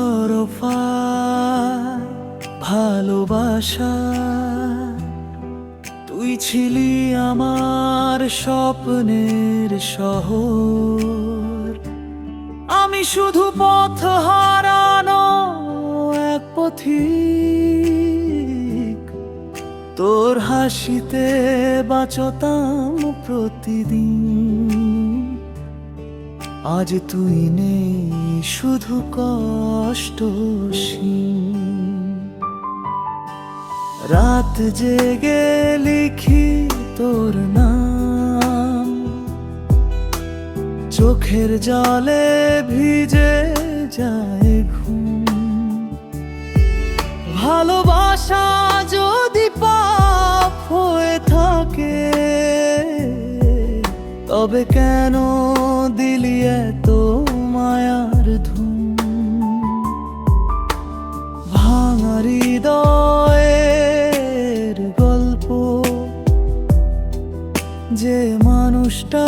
তরফা ভালোবাসা, তুই ছিলি আমার স্বপ্নের শহর। আমি শুধু পথ হারানো এক পথিক, তোর হাসিতে বাঁচতাম প্রতিদিন। আজ তুই নেই, শুধু কষ্টহীন। রাত জেগে লিখি তোর নাম, চোখের জলে ভিজে যায় ঘুম। ভালোবাসা যদি পাপ হয়ে থাকে, তবে কেন দিলি এত মায়ার ধুম? ভাঙা হৃদয়ের গল্প, যে মানুষটা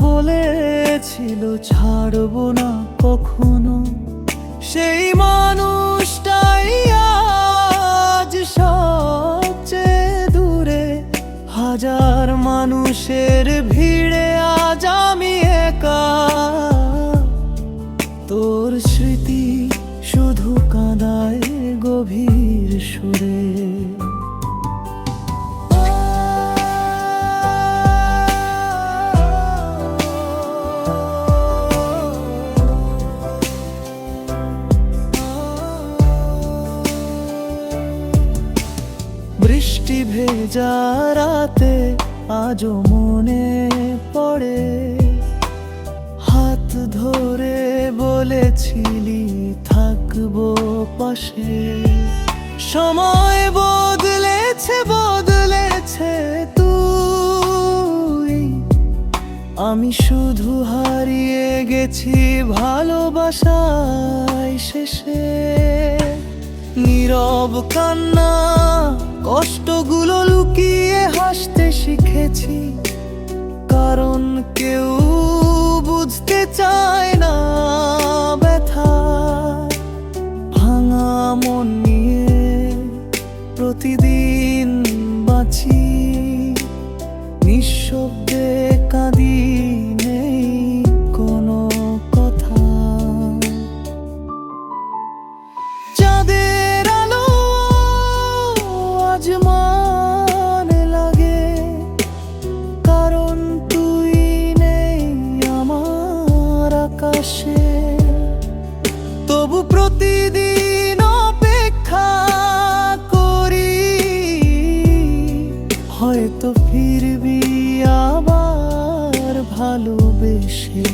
বলেছিল ছাড়বো না কখনো, সেই মানুষটাই আজ সবচেয়ে দূরে। হাজার মানুষের ভিড়ে আজ আমি একা, তোর স্মৃতি শুধু কাঁদায় গভীর সুরে। বৃষ্টি ভেজা রাতে আজও মনে পড়ে, হাত ধরে বলেছিলি থাকবো পাশে। সময় বদলেছে, বদলেছে তুই, আমি শুধু হারিয়ে গেছি ভালোবাসায় শেষে। নীরব কান্না, কষ্টগুলো লুকিয়ে হাসতে শিখেছি, কারণ কেউ বুঝতে চায় না ব্যথা। ভাঙা মন নিয়ে প্রতিদিন বাঁচি, নিঃশব্দে কাঁদি, নেই কোনো কথা। চাঁদের আলো আজ মানে লাগে, কারণ তুই নেই আমার আকাশে। তবু প্রতিদিন অপেক্ষা করি, হয়তো ফিরবি আবার ভালোবেসে।